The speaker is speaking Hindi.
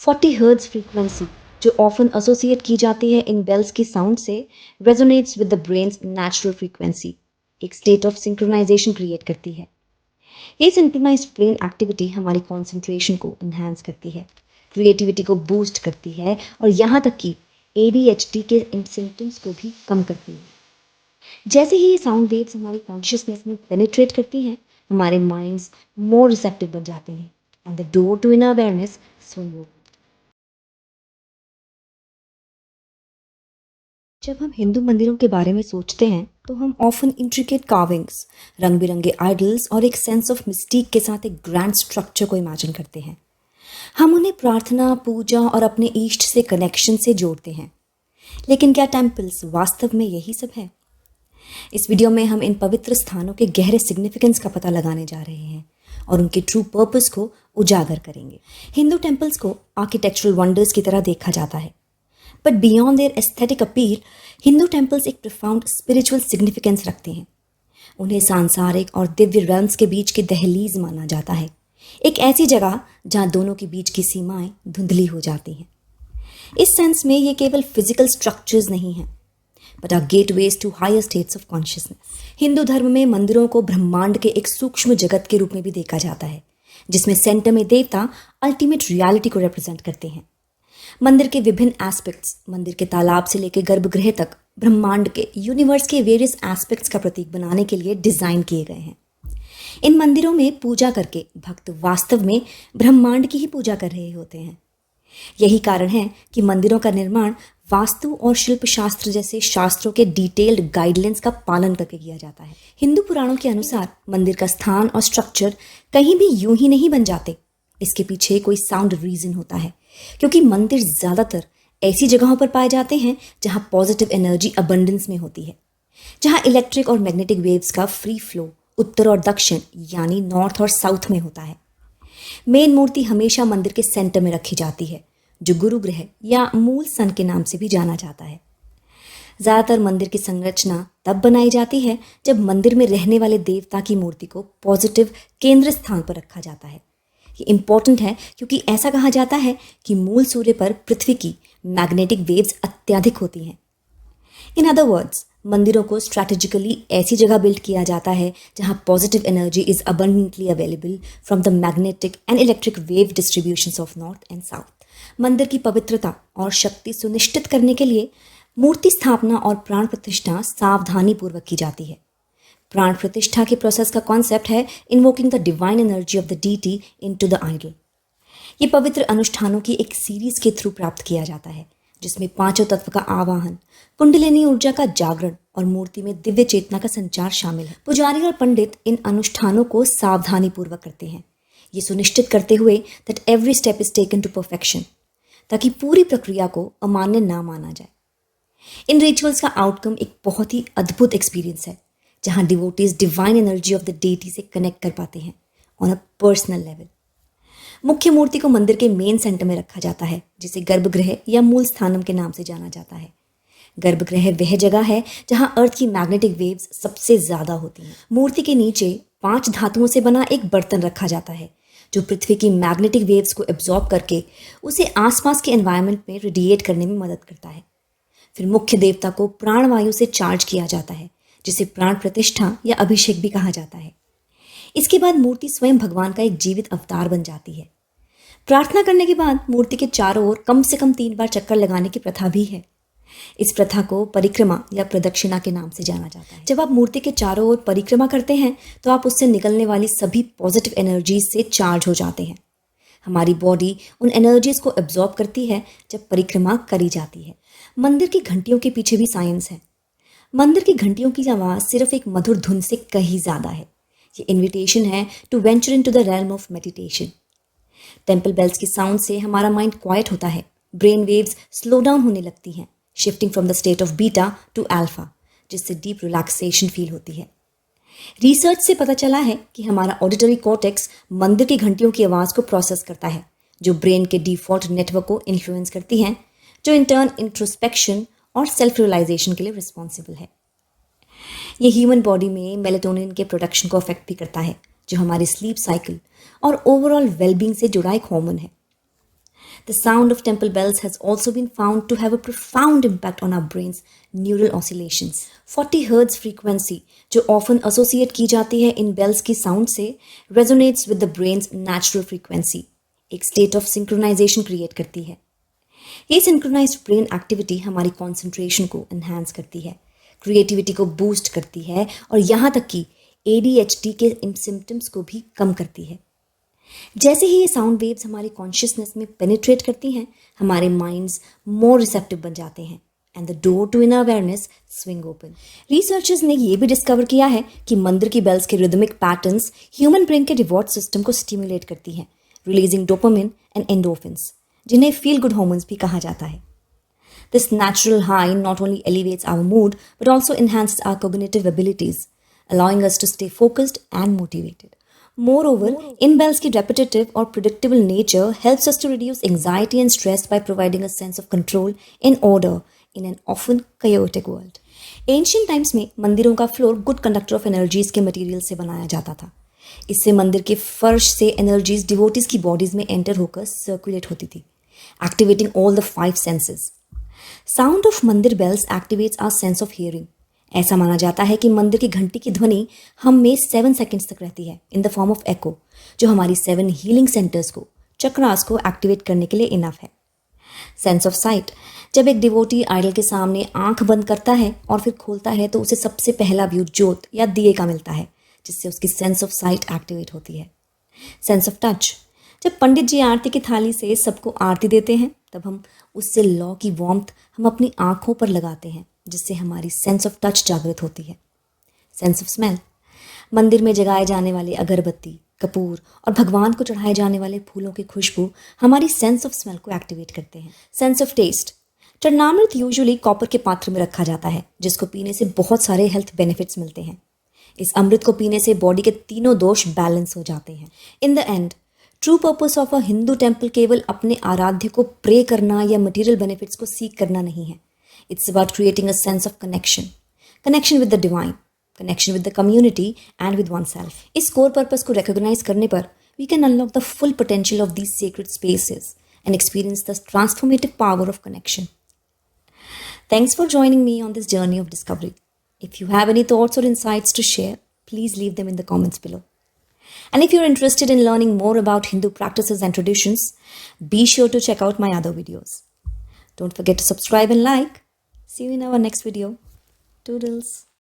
40 हर्ट्ज फ्रीक्वेंसी जो ऑफन एसोसिएट की जाती है इन बेल्स की साउंड से resonates with the brains natural frequency, एक स्टेट ऑफ सिंक्रोनाइजेशन क्रिएट करती है। ये सिंक्रोनाइज्ड ब्रेन एक्टिविटी हमारी कॉन्सेंट्रेशन को इन्हांस करती है, क्रिएटिविटी को बूस्ट करती है और यहाँ तक कि ADHD के सिम्टम्स को भी कम करती है। जैसे ही ये साउंड वेव्स हमारी कॉन्शियसनेस में पेनिट्रेट करती हैं, हमारे माइंड्स मोर रिसेप्टिव बन जाते हैं and the door to inner awareness swing open. जब हम हिंदू मंदिरों के बारे में सोचते हैं तो हम ऑफन इंट्रिकेट कार्विंग्स, रंग बिरंगे आइडल्स और एक सेंस ऑफ मिस्टीक के साथ एक ग्रैंड स्ट्रक्चर को इमेजिन करते हैं। हम उन्हें प्रार्थना, पूजा और अपने इष्ट से कनेक्शन से जोड़ते हैं। लेकिन क्या टेम्पल्स वास्तव में यही सब है? इस वीडियो में हम इन पवित्र स्थानों के गहरे सिग्निफिकेंस का पता लगाने जा रहे हैं और उनके ट्रू पर्पस को उजागर करेंगे। हिंदू टेम्पल्स को आर्किटेक्चरल वंडर्स की तरह देखा जाता है, but beyond their aesthetic appeal, Hindu temples एक प्रोफाउंड स्पिरिचुअल सिग्निफिकेंस रखते हैं। उन्हें सांसारिक और दिव्य रेल्म्स के बीच की दहलीज माना जाता है, एक ऐसी जगह जहां दोनों के बीच की सीमाएं धुंधली हो जाती हैं। इस सेंस में ये केवल फिजिकल स्ट्रक्चर्स नहीं हैं, but are gateways to higher states of consciousness. Hindu धर्म में मंदिरों को ब्रह्मांड के एक सूक्ष्म जगत के रूप में भी देखा जाता है, जिसमें सेंटर में देवता अल्टीमेट रियलिटी को रिप्रेजेंट करते हैं। मंदिर के विभिन्न एस्पेक्ट्स, मंदिर के तालाब से लेकर गर्भगृह तक, ब्रह्मांड के, यूनिवर्स के वेरियस एस्पेक्ट्स का प्रतीक बनाने के लिए डिजाइन किए गए हैं। इन मंदिरों में पूजा करके भक्त वास्तव में ब्रह्मांड की ही पूजा कर रहे होते हैं। यही कारण है कि मंदिरों का निर्माण वास्तु और शिल्प शास्त्र जैसे शास्त्रों के डिटेल्ड गाइडलाइंस का पालन करके किया जाता है। हिंदू पुराणों के अनुसार मंदिर का स्थान और स्ट्रक्चर कहीं भी यूं ही नहीं बन जाते। इसके पीछे कोई साउंड रीजन होता है, क्योंकि मंदिर ज्यादातर ऐसी जगहों पर पाए जाते हैं जहां पॉजिटिव एनर्जी अबंडेंस में होती है, जहां इलेक्ट्रिक और मैग्नेटिक वेव्स का फ्री फ्लो उत्तर और दक्षिण यानी नॉर्थ और साउथ में होता है। मेन मूर्ति हमेशा मंदिर के सेंटर में रखी जाती है, जो गुरुगृह या मूल सन के नाम से भी जाना जाता है। ज्यादातर मंदिर की संरचना तब बनाई जाती है जब मंदिर में रहने वाले देवता की मूर्ति को पॉजिटिव केंद्र स्थान पर रखा जाता है। ये इंपॉर्टेंट है क्योंकि ऐसा कहा जाता है कि मूल सूर्य पर पृथ्वी की मैग्नेटिक वेव्स अत्यधिक होती हैं। इन अदर वर्ड्स, मंदिरों को स्ट्रैटेजिकली ऐसी जगह बिल्ड किया जाता है जहां positive energy is abundantly available from the magnetic and electric wave distributions of north and south. मंदिर की पवित्रता और शक्ति सुनिश्चित करने के लिए मूर्ति स्थापना और प्राण प्रतिष्ठा सावधानी पूर्वक की जाती है। प्राण प्रतिष्ठा के प्रोसेस का कॉन्सेप्ट है invoking the divine energy of the deity into the idol. ये पवित्र अनुष्ठानों की एक सीरीज के थ्रू प्राप्त किया जाता है, जिसमें पांचों तत्व का आवाहन, कुंडलिनी ऊर्जा का जागरण और मूर्ति में दिव्य चेतना का संचार शामिल है। पुजारी और पंडित इन अनुष्ठानों को सावधानी पूर्वक करते हैं, ये सुनिश्चित करते हुए that every step is taken to perfection, ताकि पूरी प्रक्रिया को अमान्य ना माना जाए। इन रिचुअल्स का आउटकम एक बहुत ही अद्भुत एक्सपीरियंस है, जहां devotees divine energy of the deity से कनेक्ट कर पाते हैं ऑन अ पर्सनल लेवल। मुख्य मूर्ति को मंदिर के मेन सेंटर में रखा जाता है, जिसे गर्भगृह या मूल स्थानम के नाम से जाना जाता है। गर्भगृह वह जगह है जहां अर्थ की मैग्नेटिक वेव्स सबसे ज्यादा होती हैं। मूर्ति के नीचे 5 धातुओं से बना एक बर्तन रखा जाता है, जो पृथ्वी की मैग्नेटिक वेव्स को एब्जॉर्ब करके उसे आसपास के एनवायरनमेंट में रेडिएट करने में मदद करता है। फिर मुख्य देवता को प्राणवायु से चार्ज किया जाता है, जिसे प्राण प्रतिष्ठा या अभिषेक भी कहा जाता है। इसके बाद मूर्ति स्वयं भगवान का एक जीवित अवतार बन जाती है। प्रार्थना करने के बाद मूर्ति के चारों ओर कम से कम 3 बार चक्कर लगाने की प्रथा भी है। इस प्रथा को परिक्रमा या प्रदक्षिणा के नाम से जाना जाता है। जब आप मूर्ति के चारों ओर परिक्रमा करते हैं तो आप उससे निकलने वाली सभी पॉजिटिव एनर्जीज से चार्ज हो जाते हैं। हमारी बॉडी उन एनर्जीज को एब्जॉर्ब करती है जब परिक्रमा करी जाती है। मंदिर की घंटियों के पीछे भी साइंस है। मंदिर की घंटियों की आवाज़ सिर्फ एक मधुर धुन से कहीं ज़्यादा है। ये इन्विटेशन है to venture into the realm of meditation. Temple bells की साउंड से हमारा माइंड क्वाइट होता है, ब्रेन वेव्स स्लो डाउन होने लगती हैं, shifting from the state of beta two alpha, जिससे डीप रिलैक्सेशन फील होती है। रिसर्च से पता चला है कि हमारा ऑडिटरी कॉर्टेक्स मंदिर की घंटियों की आवाज़ को प्रोसेस करता है, जो ब्रेन के डिफॉल्ट नेटवर्क को इन्फ्लुएंस करती हैं, जो इन टर्न इंट्रोस्पेक्शन और सेल्फ रियलाइजेशन के लिए रिस्पॉन्सिबल है। ये ह्यूमन बॉडी में मेलेटोनिन के प्रोडक्शन को अफेक्ट भी करता है, जो हमारी स्लीप साइकिल और ओवरऑल वेलबींग से जुड़ा एक हार्मोन है। The sound of temple bells has also been found to have a profound impact on our brain's neural oscillations. 40 Hz frequency, जो often associate की जाती है इन bells की sound से, resonates with the brain's natural frequency. एक state of synchronization create करती है. ये synchronized brain activity हमारी concentration को enhance करती है, creativity को boost करती है और यहाँ तक कि ADHD के symptoms को भी कम करती है. जैसे ही ये साउंड वेव्स हमारी कॉन्शियसनेस में पेनिट्रेट करती हैं, हमारे माइंड्स मोर रिसेप्टिव बन जाते हैं and the door to inner awareness swing open. Researchers ने ये भी डिस्कवर किया है कि मंदिर की बेल्स के रिदमिक पैटर्न्स ह्यूमन ब्रेन के रिवॉर्ड सिस्टम को स्टिमुलेट करती हैं, रिलीजिंग डोपामिन एंड एंडोर्फिन्स, जिन्हें फील गुड हार्मोन्स भी कहा जाता है. This natural high not only elevates our mood but also enhances our cognitive abilities, allowing us to stay focused and motivated. Moreover, in bells की repetitive और predictable nature helps us to reduce anxiety and stress by providing a sense of control and order in an often chaotic world. Ancient times में मंदिरों का floor good conductor of energies के मटेरियल से बनाया जाता था. इससे मंदिर के फर्श से एनर्जीज डिवोटीज की बॉडीज में एंटर होकर सर्कुलेट होती थी, activating all the 5 senses. Sound of मंदिर bells activates our sense of hearing. ऐसा माना जाता है कि मंदिर की घंटी की ध्वनि हम में 7 सेकंड्स तक रहती है इन द फॉर्म ऑफ एको, जो हमारी 7 हीलिंग सेंटर्स को, चक्रास को एक्टिवेट करने के लिए इनफ है. Sense of site. जब एक डिवोटी आइडल के सामने आंख बंद करता है और फिर खोलता है तो उसे सबसे पहला व्यू ज्योत या दिए का मिलता है, जिससे उसकी सेंस ऑफ साइट एक्टिवेट होती है. Sense of touch. जब पंडित जी आरती की थाली से सबको आरती देते हैं, तब हम उससे लौ की वार्मथ हम अपनी आंखों पर लगाते हैं, जिससे हमारी सेंस ऑफ टच जागृत होती है. Sense of smell. मंदिर में जगाए जाने वाले अगरबत्ती, कपूर और भगवान को चढ़ाए जाने वाले फूलों की खुशबू हमारी सेंस ऑफ स्मेल को एक्टिवेट करते हैं. Sense of taste. चरणामृत यूजुअली कॉपर के पात्र में रखा जाता है, जिसको पीने से बहुत सारे हेल्थ बेनिफिट्स मिलते हैं. इस अमृत को पीने से बॉडी के तीनों दोष बैलेंस हो जाते हैं. In the end, true purpose of a Hindu temple केवल अपने आराध्य को प्रे करना या मटेरियल बेनिफिट्स को सीख करना नहीं है. It's about creating a sense of connection. Connection with the divine, connection with the community and with oneself. इस core purpose को recognize करने पर we can unlock the full potential of these sacred spaces and experience the transformative power of connection. Thanks for joining me on this journey of discovery. If you have any thoughts or insights to share, please leave them in the comments below. And if you're interested in learning more about Hindu practices and traditions, be sure to check out my other videos. Don't forget to subscribe and like. See you in our next video. Toodles.